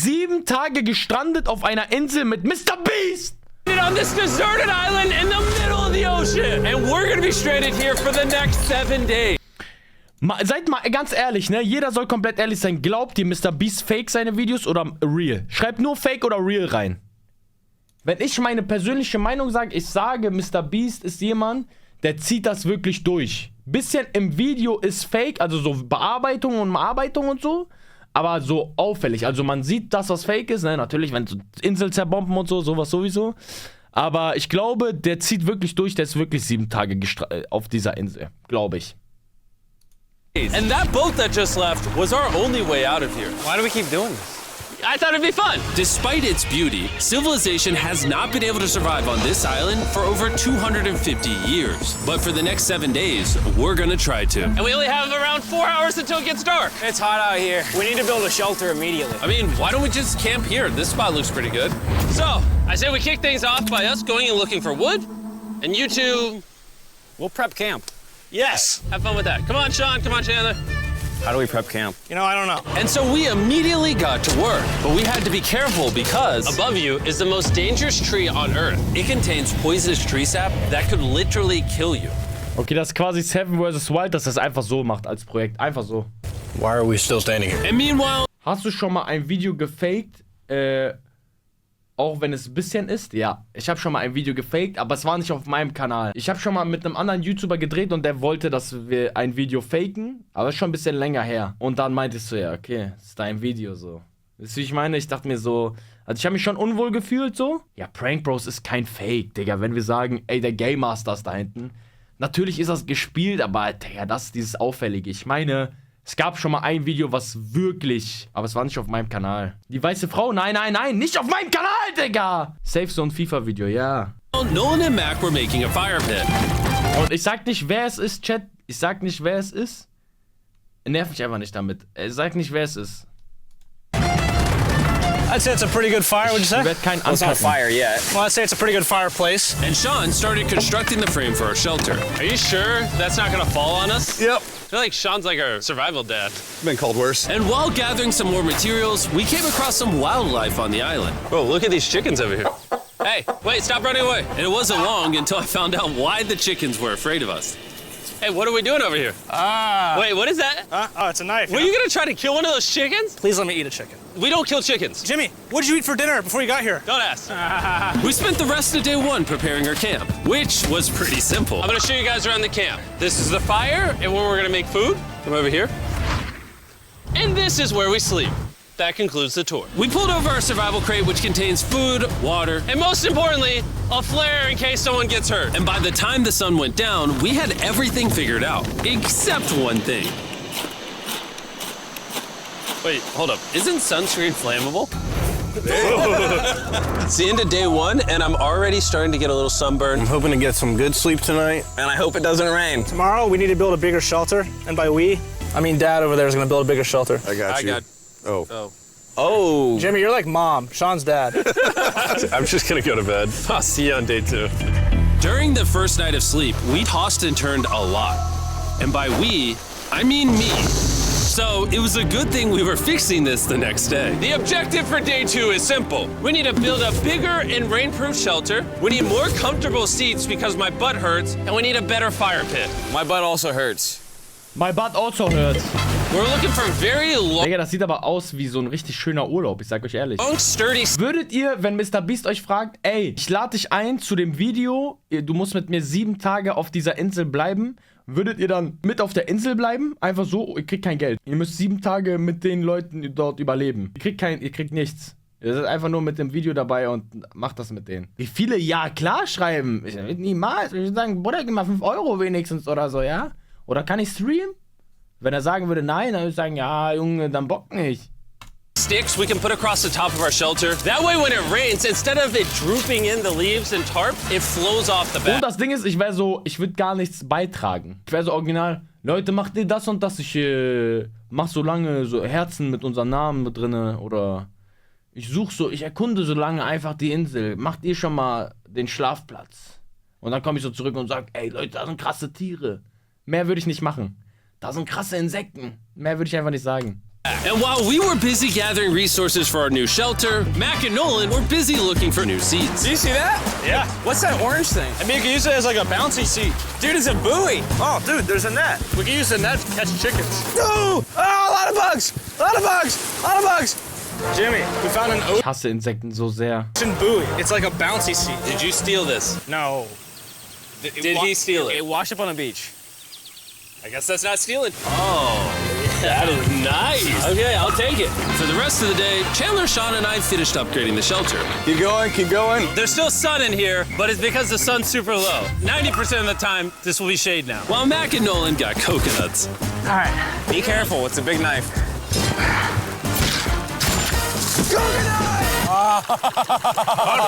7 Tage gestrandet auf einer Insel mit MrBeast. On this deserted island in the middle of the ocean. And we're gonna be stranded here for the next 7 days. Seid mal ganz ehrlich, ne? Jeder soll komplett ehrlich sein. Glaubt ihr, MrBeast fake seine Videos oder real? Schreibt nur fake oder real rein. Wenn ich meine persönliche Meinung sage, ich sage, MrBeast ist jemand, der zieht das wirklich durch. Bisschen im Video ist fake, also so Bearbeitung und so. Aber so auffällig. Also man sieht, dass das fake ist, ne? Natürlich, wenn so Insel zerbomben und so, sowas sowieso. Aber ich glaube, der zieht wirklich durch. Der ist wirklich 7 Tage auf dieser Insel. Glaube ich. And that boat that just left was our only way out of here. Why do we keep doing this? I thought it'd be fun. Despite its beauty, civilization has not been able to survive on this island for over 250 years. But for the next 7 days, we're gonna try to. And we only have around 4 hours until it gets dark. It's hot out here. We need to build a shelter immediately. I mean, why don't we just camp here? This spot looks pretty good. So, I say we kick things off by us going and looking for wood. And you two... We'll prep camp. Yes! Have fun with that. Come on, Sean. Come on, Chandler. How do we prep camp? You know, I don't know. And so we immediately got to work, but we had to be careful because above you is the most dangerous tree on Earth. It contains poisonous tree sap that could literally kill you. Okay, das ist quasi Seven vs. Wild, dass das einfach so macht als Projekt. Einfach so. Why are we still standing here? And meanwhile... Hast du schon mal ein Video gefaked, auch wenn es ein bisschen ist? Ja, ich habe schon mal ein Video gefaked, aber es war nicht auf meinem Kanal. Ich habe schon mal mit einem anderen YouTuber gedreht und der wollte, dass wir ein Video faken, aber das ist schon ein bisschen länger her. Und dann meintest du, ja, okay, das ist dein Video so. Weißt du, wie ich meine? Ich dachte mir so, also ich habe mich schon unwohl gefühlt so. Ja, Prank Bros ist kein Fake, Digga. Wenn wir sagen, ey, der Game Master ist da hinten. Natürlich ist das gespielt, aber, Digga, das ist dieses Auffällige. Ich meine... Es gab schon mal ein Video, was wirklich... Aber es war nicht auf meinem Kanal. Die weiße Frau? Nein, nein, nein. Nicht auf meinem Kanal, Digga. Safe so ein FIFA-Video, ja. Nolan and Mac were making a fire pit. Und ich sag nicht, wer es ist, Chat. Ich sag nicht, wer es ist. Nerv mich einfach nicht damit. Ich sag nicht, wer es ist. I'd say it's a pretty good fire, would you say? Ich werd kein Well, it's not a anfassen. fire yet. Well, I'd say it's a pretty good fireplace. And Sean started constructing the frame for our shelter. Are you sure that's not gonna fall on us? Yep. I feel like Sean's like our survival dad. Been called worse. And while gathering some more materials, we came across some wildlife on the island. Whoa, look at these chickens over here. Hey, wait, stop running away. And it wasn't long until I found out why the chickens were afraid of us. Hey, what are we doing over here? Wait, what is that? Oh, it's a knife. Were you gonna try to kill one of those chickens? Please let me eat a chicken. We don't kill chickens. Jimmy, what did you eat for dinner before you got here? Don't ask. We spent the rest of day 1 preparing our camp, which was pretty simple. I'm gonna show you guys around the camp. This is the fire and where we're gonna make food. Come over here. And this is where we sleep. That concludes the tour. We pulled over our survival crate, which contains food, water, And most importantly, a flare in case someone gets hurt. and by the time the sun went down, we had everything figured out, except one thing. Wait, hold up. Isn't sunscreen flammable? It's the end of day 1, and I'm already starting to get a little sunburn. I'm hoping to get some good sleep tonight, and I hope it doesn't rain. Tomorrow, we need to build a bigger shelter. And by we, I mean Dad over there is going to build a bigger shelter. I got you. Oh. Oh. Jimmy, you're like Mom. Sean's dad. I'm just gonna go to bed. I'll see you on day 2. During the first night of sleep, we tossed and turned a lot. And by we, I mean me. So it was a good thing we were fixing this the next day. The objective for day 2 is simple. We need to build a bigger and rainproof shelter. We need more comfortable seats because my butt hurts, and we need a better fire pit. My butt also hurts. My butt also hurts. We're looking for very long, Digga, das sieht aber aus wie so ein richtig schöner Urlaub. Ich sag euch ehrlich. sturdy. Würdet ihr, wenn MrBeast euch fragt, ey, ich lade dich ein zu dem Video, du musst mit mir 7 Tage auf dieser Insel bleiben, würdet ihr dann mit auf der Insel bleiben? Einfach so, ihr kriegt kein Geld. Ihr müsst 7 Tage mit den Leuten dort überleben. Ihr kriegt nichts. Ihr seid einfach nur mit dem Video dabei und macht das mit denen. Wie viele ja klar schreiben? Niemals. Ich würde sagen, Bruder, gib mal 5 Euro wenigstens oder so, ja? Oder kann ich streamen? Wenn er sagen würde, nein, dann würde ich sagen, ja, Junge, dann Bock nicht. Sticks we can put across the top of our shelter. That way when it rains, instead of it drooping in the leaves and tarp, it flows off the Und back. das Ding ist, ich würde gar nichts beitragen. Ich wäre so original, Leute, macht ihr das und das, ich mach so lange so Herzen mit unserem Namen mit drinne oder ich erkunde so lange einfach die Insel. Macht ihr schon mal den Schlafplatz? Und dann komme ich so zurück und sage, ey Leute, da sind krasse Tiere. Mehr würde ich nicht machen. Da sind krasse Insekten. Mehr würde ich einfach nicht sagen. And while we were busy gathering resources for our new shelter, Mac and Nolan were busy looking for new seats. Do you see that? Yeah. What's that orange thing? I mean, you can use it as like a bouncy seat. Dude, it's a buoy. Oh, dude, there's a net. We can use the net to catch chickens. No! Oh, a lot of bugs! A lot of bugs! A lot of bugs! Jimmy, we found an Ich hasse Insekten so sehr. ocean buoy. It's like a bouncy seat. Did you steal this? No. Did he steal it? It washed up on the beach. I guess that's not stealing. Oh, that is nice. Okay, I'll take it. For the rest of the day, Chandler, Sean, and I finished upgrading the shelter. Keep going, keep going. There's still sun in here, but it's because the sun's super low. 90% of the time, this will be shade now. While Mac and Nolan got coconuts. All right, be careful. It's a big knife.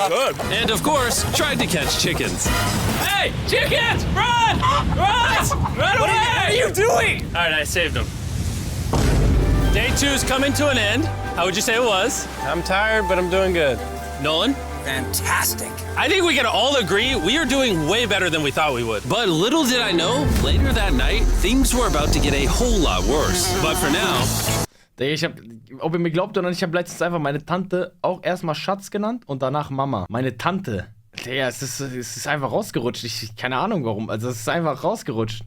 Good. And of course, tried to catch chickens. Hey, chickens, run! Run! Run away! What are you doing? All right, I saved them. Day 2's coming to an end. How would you say it was? I'm tired, but I'm doing good. Nolan? Fantastic. I think we can all agree we are doing way better than we thought we would. But little did I know, later that night, things were about to get a whole lot worse. But for now... Ob ihr mir glaubt oder nicht, ich habe letztens einfach meine Tante auch erstmal Schatz genannt und danach Mama. Meine Tante. Digga, es ist einfach rausgerutscht. Keine Ahnung warum. Also es ist einfach rausgerutscht.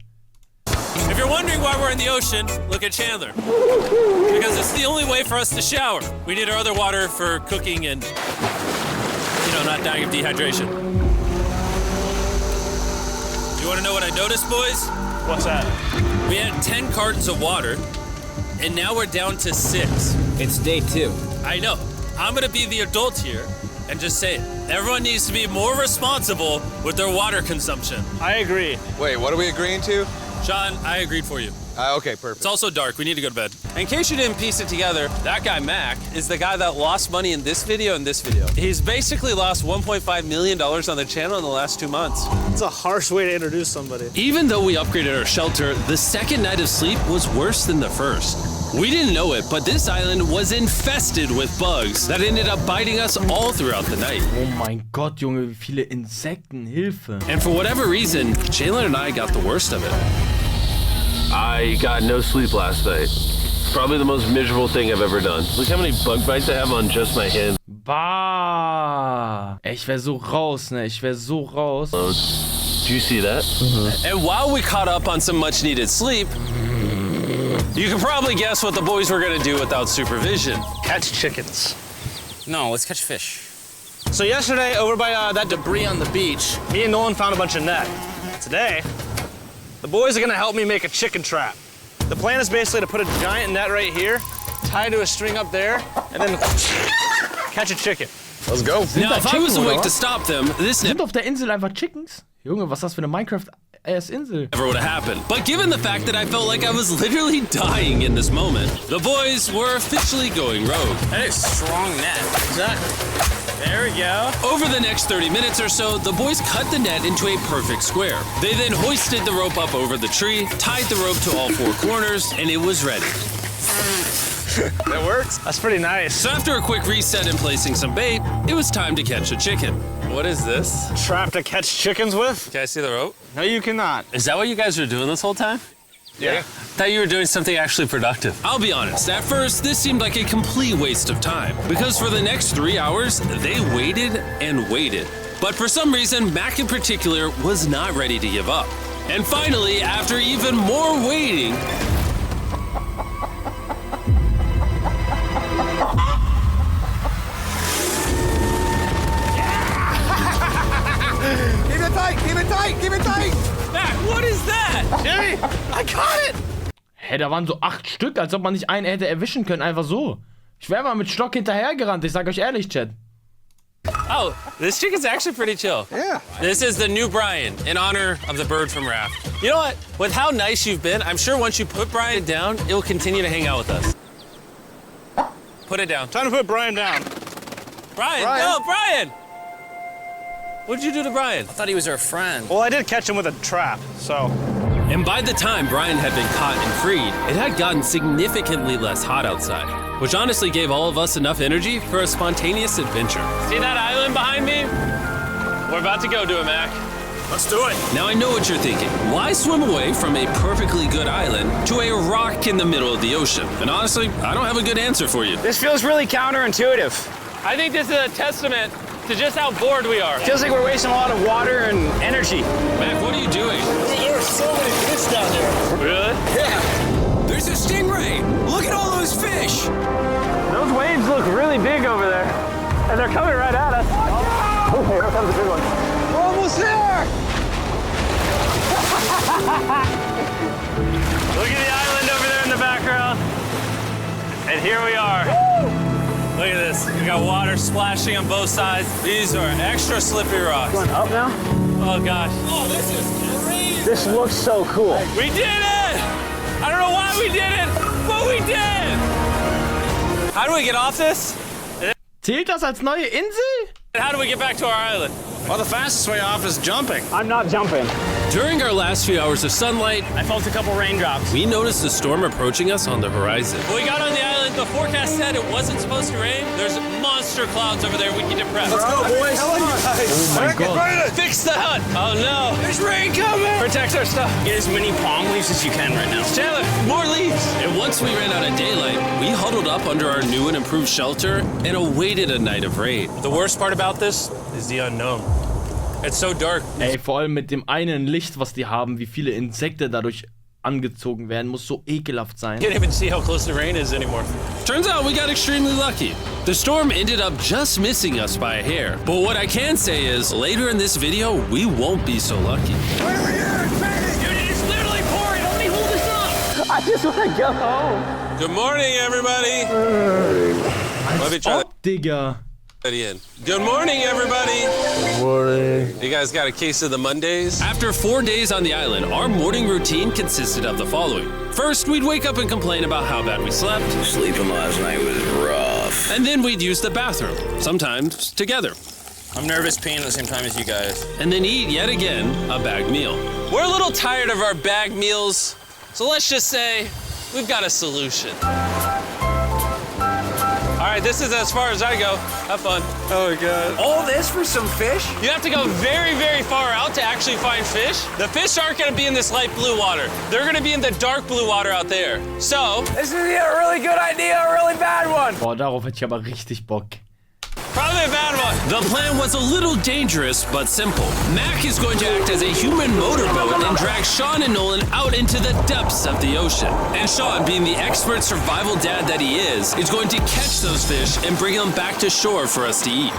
If you're wondering why we're in the ocean, look at Chandler. Because it's the only way for us to shower. We need our other water for cooking and, not dying of dehydration. You want to know what I noticed, boys? What's that? We had 10 cartons of water, and now we're down to 6. It's day 2. I know. I'm gonna be the adult here and just say it. Everyone needs to be more responsible with their water consumption. I agree. Wait, what are we agreeing to? Sean, I agreed for you. Okay, perfect. It's also dark. We need to go to bed. In case you didn't piece it together, that guy Mac is the guy that lost money in this video and this video. He's basically lost $1.5 million on the channel in the last 2 months. It's a harsh way to introduce somebody. Even though we upgraded our shelter, the second night of sleep was worse than the first. We didn't know it, but this island was infested with bugs that ended up biting us all throughout the night. Oh mein Gott, Junge, wie viele Insekten, Hilfe. And for whatever reason, Chandler and I got the worst of it. I got no sleep last night. Probably the most miserable thing I've ever done. Look how many bug bites I have on just my hand. Bah. Ey, ich wär so raus, ne? Ich wär so raus. Do you see that? And while we caught up on some much needed sleep, you can probably guess what the boys were gonna do without supervision. Catch chickens. No, let's catch fish. So yesterday, over by that debris on the beach, me and Nolan found a bunch of net. Today, the boys are gonna help me make a chicken trap. The plan is basically to put a giant net right here, tie to a string up there, and then catch a chicken. Let's go. Now, if I was awake to stop them, this Sind auf der Insel einfach Chickens? Junge, was ist das für eine Minecraft-Insel? never would have happened. But given the fact that I felt like I was literally dying in this moment, the boys were officially going rogue. That is strong net. Exactly. There we go. Over the next 30 minutes or so, the boys cut the net into a perfect square. They then hoisted the rope up over the tree, tied the rope to all 4 corners, and it was ready. That works. That's pretty nice. So after a quick reset and placing some bait, it was time to catch a chicken. What is this? Trap to catch chickens with? Can I see the rope? No, you cannot. Is that what you guys were doing this whole time? Yeah. Thought you were doing something actually productive. I'll be honest, at first, this seemed like a complete waste of time. Because for the next 3 hours, they waited and waited. But for some reason, Mac in particular was not ready to give up. And finally, after even more waiting, Keep it tight, keep it tight, keep it tight! Mac, what is that? Jimmy, I caught it! Hä, da waren so 8 Stück, als ob man nicht einen hätte erwischen können, einfach so. Ich wäre mal mit Stock hinterhergerannt, ich sag euch ehrlich, Chat. Oh, this chicken's actually pretty chill. Yeah. This is the new Brian, in honor of the bird from Raft. You know what? With how nice you've been, I'm sure once you put Brian down, it will continue to hang out with us. Put it down. Time to put Brian down. Brian! Brian. No, Brian! What'd you do to Brian? I thought he was our friend. Well, I did catch him with a trap, so. and by the time Brian had been caught and freed, it had gotten significantly less hot outside, which honestly gave all of us enough energy for a spontaneous adventure. See that island behind me? We're about to go to it, Mac. Let's do it. Now I know what you're thinking. Why swim away from a perfectly good island to a rock in the middle of the ocean? And honestly, I don't have a good answer for you. This feels really counterintuitive. I think this is a testament to just how bored we are. Feels like we're wasting a lot of water and energy. Mac, what are you doing? There are so many fish down there. Really? Yeah. There's a stingray. Look at all those fish. Those waves look really big over there. And they're coming right at us. Oh, here comes a big one. We're almost there. Look at the island over there in the background. And here we are. Look at this. We got water splashing on both sides. These are extra slippery rocks. Going up now? Oh gosh. Oh, this is crazy. This looks so cool. We did it! I don't know why we did it, but we did! How do we get off this? Zählt das als neue Insel? And how do we get back to our island? Well, the fastest way off is jumping. I'm not jumping. During our last few hours of sunlight, I felt a couple raindrops. we noticed a storm approaching us on the horizon. When we got on the island, the forecast said it wasn't supposed to rain. There's monster clouds over there. We get depressed. Let's go, boys. Oh my god. Fix the hut. Oh no. There's rain coming. Protect our stuff. Get as many palm leaves as you can right now. Chandler, more leaves. And once we ran out of daylight, we huddled up under our new and improved shelter and awaited a night of rain. The worst part about this is the unknown. It's so dark. Ey, vor allem mit dem einen Licht, was die haben, wie viele Insekten dadurch angezogen werden, muss so ekelhaft sein. You can't even see how close the rain is anymore. Turns out we got extremely lucky. The storm ended up just missing us by a hair. But what I can say is, later in this video, we won't be so lucky. Dude, it is literally pouring. Help me hold this up. I just want to go home. Good morning, everybody. Let me try Oh, Digga. that in. Good morning, everybody. Good morning. You guys got a case of the Mondays? After 4 days on the island, our morning routine consisted of the following. First, we'd wake up and complain about how bad we slept. Sleeping last night was rough. And then we'd use the bathroom, sometimes together. I'm nervous peeing at the same time as you guys. And then eat, yet again, a bagged meal. We're a little tired of our bagged meals, so let's just say we've got a solution. All right, this is as far as I go. Have fun. Oh my god. All this for some fish? You have to go very, very far out to actually find fish. The fish aren't gonna be in this light blue water. They're gonna be in the dark blue water out there. So, This is either a really good idea or a really bad one. Boah, darauf hätte ich aber richtig Bock. probably a bad one. The plan was a little dangerous, but simple. Mac is going to act as a human motorboat and drag Sean and Nolan out into the depths of the ocean. And Sean, being the expert survival dad that he is going to catch those fish and bring them back to shore for us to eat.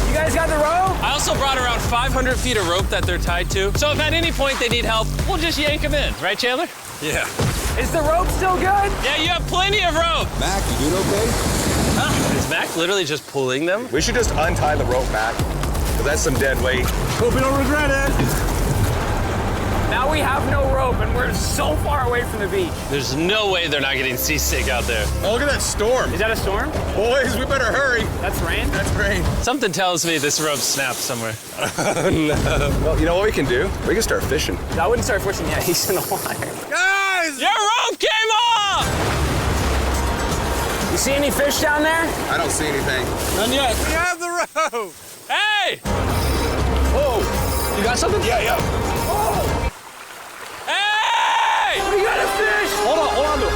You guys got the rope? I also brought around 500 feet of rope that they're tied to. So if at any point they need help, we'll just yank them in. Right, Chandler? Yeah. Is the rope still good? Yeah, you have plenty of rope. Mac, you doing okay? Is Mac literally just pulling them? We should just untie the rope, Mac. Because that's some dead weight. Hope you don't regret it. Now we have no rope and we're so far away from the beach. There's no way they're not getting seasick out there. Oh, look at that storm. Is that a storm? Boys, we better hurry. That's rain? That's rain. Something tells me this rope snapped somewhere. Oh, no. Well, you know what we can do? We can start fishing. I wouldn't start fishing yet. He's in the water. Guys! Your rope came off! You see any fish down there? I don't see anything. None yet. We have the rope. Hey! Oh, you got something? Yeah. Hey! We got a fish! Hold on to it.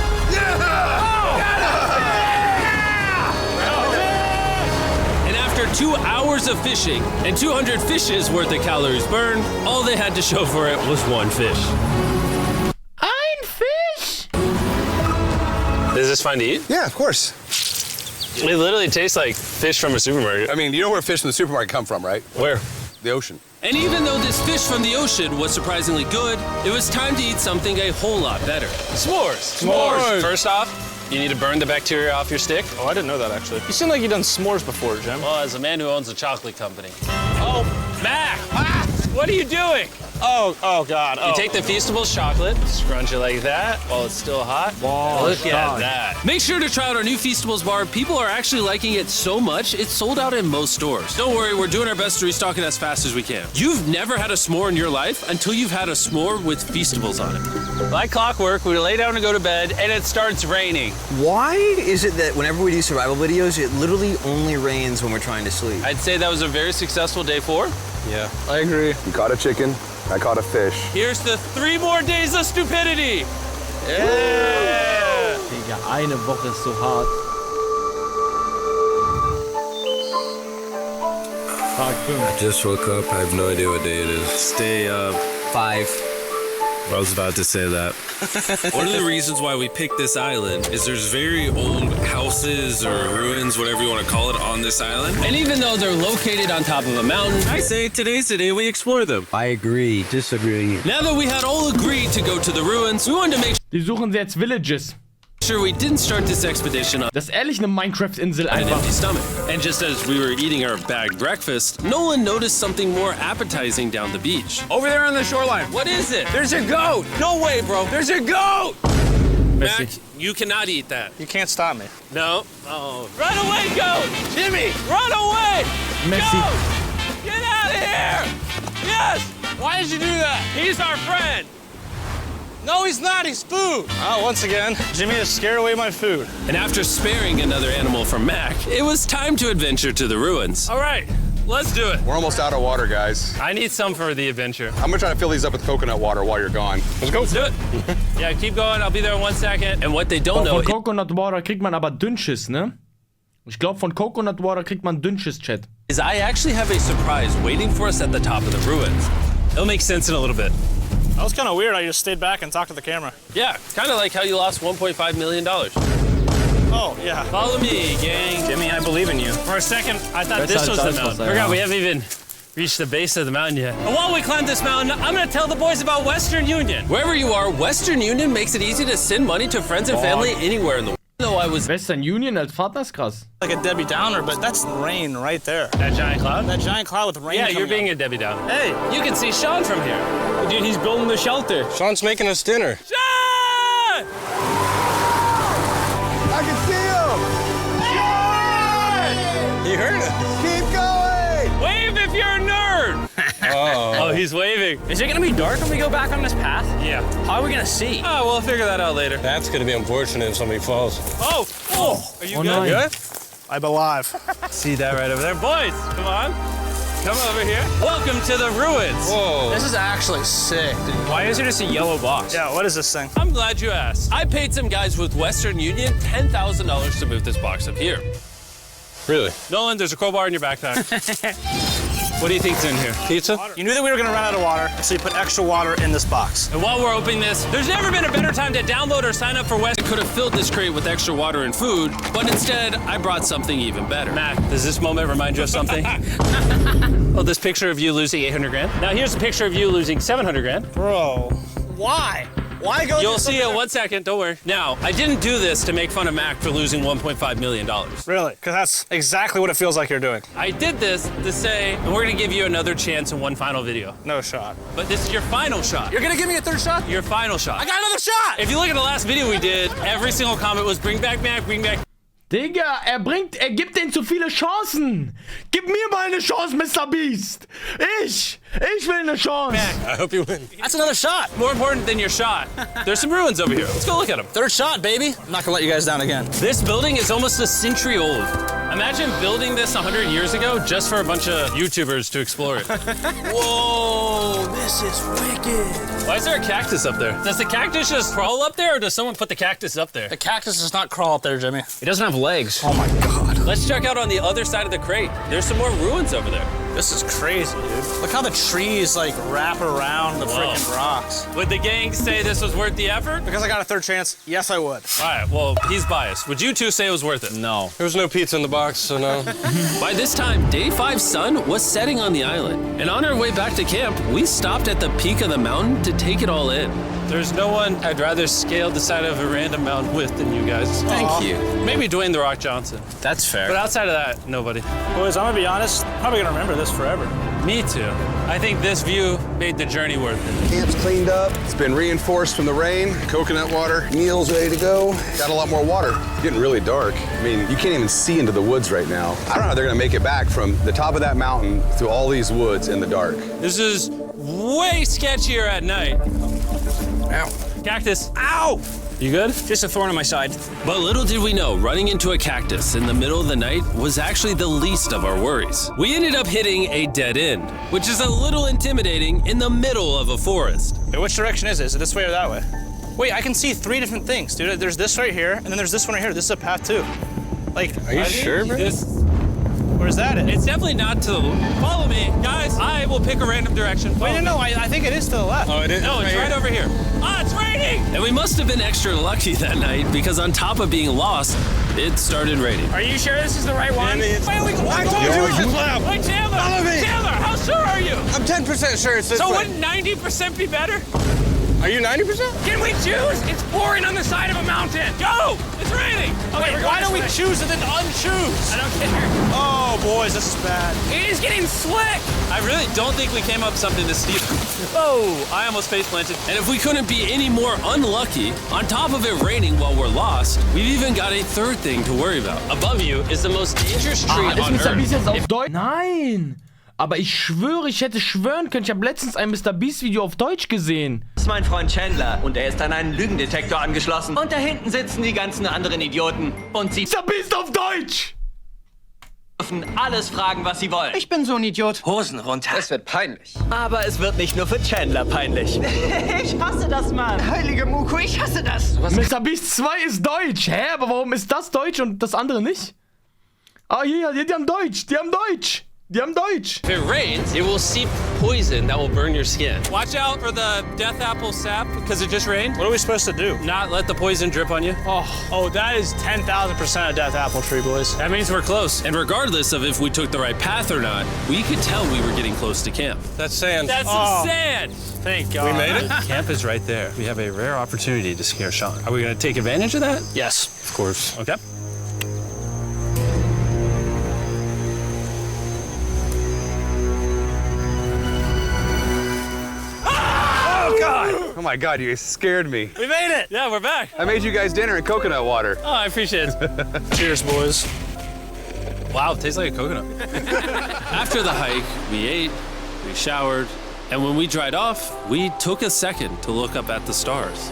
And after 2 hours of fishing and 200 fishes worth of calories burned, all they had to show for it was one fish. Ein Fisch! Is this fun to eat? Yeah, of course. It literally tastes like fish from a supermarket. I mean, you know where fish in the supermarket come from, right? Where? The ocean. And even though this fish from the ocean was surprisingly good, it was time to eat something a whole lot better. S'mores. S'mores. First off, you need to burn the bacteria off your stick. Oh, I didn't know that, actually. You seem like you've done s'mores before, Jim. Well, as a man who owns a chocolate company. Oh, Mac! What are you doing? Oh God. You take the Feastables chocolate, scrunch it like that while it's still hot. Wow, Look at that. Make sure to try out our new Feastables bar. People are actually liking it so much, it's sold out in most stores. Don't worry, we're doing our best to restock it as fast as we can. You've never had a s'more in your life until you've had a s'more with Feastables on it. Like clockwork, we lay down to go to bed, and it starts raining. Why is it that whenever we do survival videos, it literally only rains when we're trying to sleep? I'd say that was a very successful day 4. Yeah, I agree. You caught a chicken, I caught a fish. Here's the 3 more days of stupidity. Yeah! Digga, eine Woche ist so hart. Tag 5. Just woke up. I have no idea what day it is. Stay up. 5. I was about to say that. One of the reasons why we picked this island is there's very old houses or ruins, whatever you want to call it, on this island. And even though they're located on top of a mountain, I say today's the day we explore them. I agree. Disagree. Now that we had all agreed to go to the ruins, we wanted to make Die suchen sie jetzt Villages. sure we didn't start this expedition on Das ist ehrlich eine Minecraft-Insel an einfach. empty stomach. And just as we were eating our bagged breakfast, Nolan noticed something more appetizing down the beach. Over there on the shoreline. What is it? There's a goat. No way, bro. There's a goat. Mac, you cannot eat that. You can't stop me. No. Oh. Run away, goat! Jimmy, run away! Messi. Goat! Get out of here! Yes! Why did you do that? He's our friend. No, he's not. He's food. Oh, once again, Jimmy has scared away my food. And after sparing another animal from Mac, it was time to adventure to the ruins. All right, let's do it. We're almost out of water, guys. I need some for the adventure. I'm gonna try to fill these up with coconut water while you're gone. Let's go. Let's do it. Yeah, keep going. I'll be there in 1 second. And what they don't know Von Coconut Water kriegt man aber Dünnschiss, ne? Ich glaube, von Coconut Water kriegt man Dünnschiss, Chat. is I actually have a surprise waiting for us at the top of the ruins. It'll make sense in a little bit. That was kind of weird. I just stayed back and talked to the camera. Yeah, kind of like how you lost $1.5 million. Oh, yeah. Follow me, gang. Jimmy, I believe in you. For a second, I thought this was the mountain. Forgot we haven't even reached the base of the mountain yet. And while we climb this mountain, I'm gonna tell the boys about Western Union. Wherever you are, Western Union makes it easy to send money to friends and family anywhere in the world. Though I was Western Union als Vater ist krass. Like a Debbie Downer, but that's rain right there. that giant cloud. That giant cloud with rain. Yeah, you're coming being out. a Debbie Downer. Hey, you can see Sean from here. Dude, he's building the shelter. Sean's making us dinner. Sean! I can see him! You heard it. Keep going! Wave if you're a nerd. Oh, he's waving. Is it gonna be dark when we go back on this path? Yeah. How are we gonna see? Oh, we'll figure that out later. That's gonna be unfortunate if somebody falls. Oh, are you Oh, good? nein. Good? I'm alive. See that right over there? Boys, come on. Come over here. Welcome to the ruins. Whoa. This is actually sick, dude. Why is it just a yellow box? Yeah, what is this thing? I'm glad you asked. I paid some guys with Western Union $10,000 to move this box up here. Really? Nolan, there's a crowbar in your backpack. What do you think's in here? Pizza? You knew that we were gonna run out of water, so you put extra water in this box. And while we're opening this, there's never been a better time to download or sign up for West. I could have filled this crate with extra water and food, but instead, I brought something even better. Mac, does this moment remind you of something? Oh, this picture of you losing 800 grand? Now here's a picture of you losing 700 grand. Bro, why? Why go? You'll see it in 1 second, don't worry. Now, I didn't do this to make fun of Mac for losing $1.5 million. Really? Because that's exactly what it feels like you're doing. I did this to say, and we're gonna give you another chance in one final video. No shot. But this is your final shot. You're gonna give me a third shot? Your final shot. I got another shot! If you look at the last video we did, every single comment was bring back Mac, bring back. Digga, er gibt denen zu viele Chancen. Gib mir mal eine Chance, MrBeast. Ich will eine Chance. I hope you win. That's another shot. More important than your shot, there's some ruins over here. Let's go look at them. Third shot, baby. I'm not gonna let you guys down again. This building is almost a century old. Imagine building this 100 years ago just for a bunch of YouTubers to explore it. Whoa, This is wicked. why is there a cactus up there? Does the cactus just crawl up there or does someone put the cactus up there? The cactus does not crawl up there, Jimmy. It doesn't have legs. Oh my God. Let's check out on the other side of the crate. There's some more ruins over there. This is crazy, dude. Look how the trees like wrap around the freaking rocks. Would the gang say this was worth the effort? Because I got a third chance, yes I would. All right, well, he's biased. Would you two say it was worth it? No. There was no pizza in the box, so no. By this time, day 5's sun was setting on the island. And on our way back to camp, we stopped at the peak of the mountain to take it all in. There's no one I'd rather scale the side of a random mountain with than you guys. Thank you. Maybe Dwayne The Rock Johnson. That's fair. But outside of that, nobody. Boys, I'm gonna be honest, I'm probably gonna remember this forever. Me too. I think this view made the journey worth it. Camp's cleaned up. It's been reinforced from the rain. Coconut water. Meal's ready to go. Got a lot more water. It's getting really dark. I mean, you can't even see into the woods right now. I don't know how they're gonna make it back from the top of that mountain through all these woods in the dark. This is way sketchier at night. Ow. Cactus. Ow! You good? Just a thorn on my side. But little did we know, running into a cactus in the middle of the night was actually the least of our worries. We ended up hitting a dead end, which is a little intimidating in the middle of a forest. Wait, which direction is it? Is it this way or that way? Wait, I can see 3 different things, dude. There's this right here, and then there's this one right here. This is a path too. Like, Are you sure, bro? Where's that at? It's definitely not to the follow me, guys. I will pick a random direction. Wait, no, I think it is to the left. Oh, it is? No, it's right over here. Ah, it's raining! And we must have been extra lucky that night because on top of being lost, it started raining. Are you sure this is the right one? Why are we going? I told you it was this left. Wait, Chandler! Follow me. Chandler, how sure are you? I'm 10% sure it's this So way. wouldn't 90% be better? Are you 90%? Can we choose? It's pouring on the side of a mountain. Go! It's raining! Okay, Wait, why don't we choose and then unchoose? I don't care. Oh, boys, this is bad. It is getting slick. I really don't think we came up something this steep. Oh, I almost face planted. And if we couldn't be any more unlucky, on top of it raining while we're lost, we've even got a third thing to worry about. Above you is the most dangerous tree Ist on MrBeast jetzt Earth. auf Deutsch? Nein! Aber ich schwöre, ich hätte schwören können, ich habe letztens ein MrBeast-Video auf Deutsch gesehen. Das ist mein Freund Chandler und er ist an einen Lügendetektor angeschlossen. Und da hinten sitzen die ganzen anderen Idioten und sie MrBeast auf Deutsch! dürfen alles fragen, was sie wollen. Ich bin so ein Idiot. Hosen runter. Es wird peinlich. Aber es wird nicht nur für Chandler peinlich. Ich hasse das, Mann. Heilige Muko, ich hasse das. MrBeast 2 ist Deutsch. Hä? Aber warum ist das Deutsch und das andere nicht? Ah, hier, die haben Deutsch. Die haben Deutsch. Die haben Deutsch. If it rains, it will seep poison that will burn your skin. Watch out for the death apple sap because it just rained. What are we supposed to do? Not let the poison drip on you. Oh, that is 10,000% a death apple tree, boys. That means we're close. And regardless of if we took the right path or not, we could tell we were getting close to camp. That's sand. That's the sand. Thank God. We made it? Camp is right there. We have a rare opportunity to scare Sean. Are we gonna take advantage of that? Yes. Of course. Okay. Oh my God, you scared me. We made it. Yeah, we're back. I made you guys dinner and coconut water. Oh, I appreciate it. Cheers, boys. Wow, it tastes like a coconut. After the hike, we ate, we showered, and when we dried off, we took a second to look up at the stars.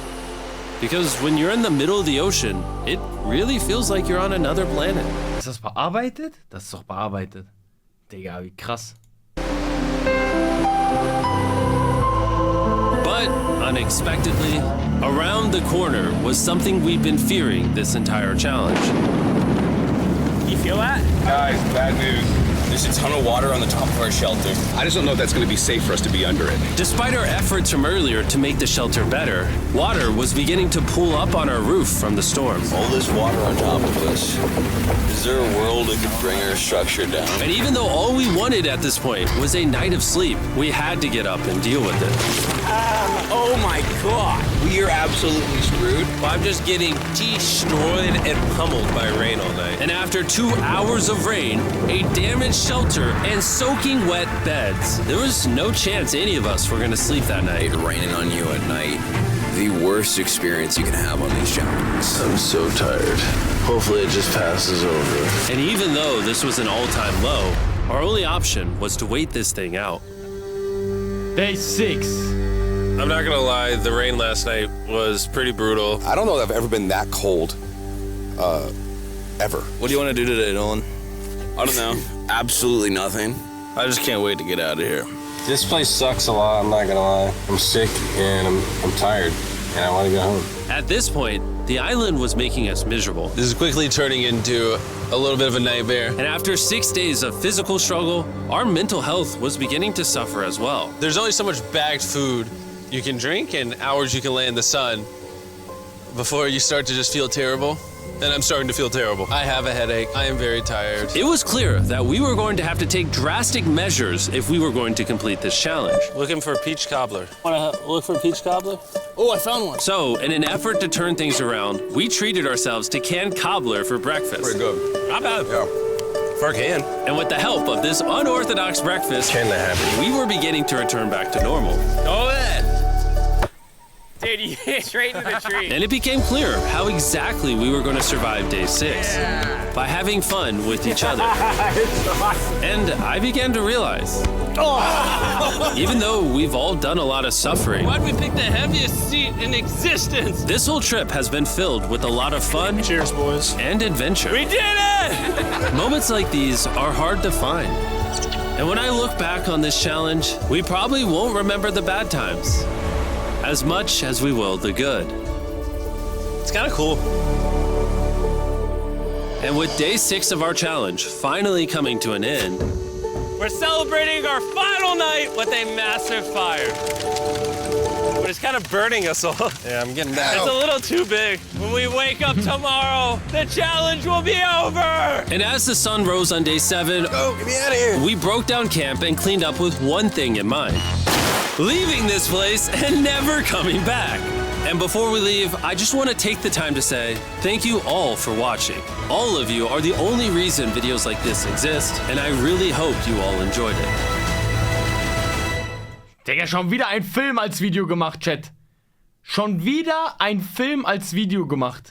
Because when you're in the middle of the ocean, it really feels like you're on another planet. Ist das bearbeitet? Das ist doch bearbeitet. Digga, wie krass. But unexpectedly, around the corner was something we'd been fearing this entire challenge. You feel that? Guys, bad news. There's a ton of water on the top of our shelter. I just don't know if that's going to be safe for us to be under it. Despite our efforts from earlier to make the shelter better, water was beginning to pool up on our roof from the storm. All this water on top of us. Is there a world that could bring our structure down? And even though all we wanted at this point was a night of sleep, we had to get up and deal with it. Oh my God. We are absolutely screwed. I'm just getting destroyed and pummeled by rain all night. And after 2 hours of rain, a damaged shelter, and soaking wet beds, there was no chance any of us were gonna sleep that night. It raining on you at night. The worst experience you can have on these challenges. I'm so tired. Hopefully it just passes over. And even though this was an all-time low, our only option was to wait this thing out. Day 6. I'm not gonna lie, the rain last night was pretty brutal. I don't know that I've ever been that cold, ever. What do you want to do today, Nolan? I don't know. Absolutely nothing. I just can't wait to get out of here. This place sucks a lot, I'm not gonna lie. I'm sick and I'm tired and I want to go home. At this point, the island was making us miserable. This is quickly turning into a little bit of a nightmare. And after 6 days of physical struggle, our mental health was beginning to suffer as well. There's only so much bagged food you can drink and hours you can lay in the sun before you start to just feel terrible. And I'm starting to feel terrible. I have a headache. I am very tired. It was clear that we were going to have to take drastic measures if we were going to complete this challenge. Looking for a peach cobbler. Wanna look for a peach cobbler? Oh, I found one. So, in an effort to turn things around, we treated ourselves to canned cobbler for breakfast. Pretty good. Not bad. Yeah. Park can. And with the help of this unorthodox breakfast, we were beginning to return back to normal. Oh, man. Dude, you hit straight into the tree. And it became clear how exactly we were going to survive day 6. By having fun with each other. And I began to realize, even though we've all done a lot of suffering, Why'd we pick the heaviest seat in existence? this whole trip has been filled with a lot of fun. Cheers, boys. And adventure. We did it! Moments like these are hard to find. And when I look back on this challenge, we probably won't remember the bad times as much as we will the good. It's kind of cool. And with day 6 of our challenge finally coming to an end, We're celebrating our final night with a massive fire. But it's kind of burning us all. Yeah, I'm getting that. It's a little too big. When we wake up tomorrow, the challenge will be over! and as the sun rose on day 7, Go, get me out of here. we broke down camp and cleaned up with one thing in mind: leaving this place and never coming back. And before we leave, I just want to take the time to say thank you all for watching. All of you are the only reason videos like this exist, and I really hope you all enjoyed it. Digga, schon wieder ein Film als Video gemacht, Chat. Schon wieder ein Film als Video gemacht.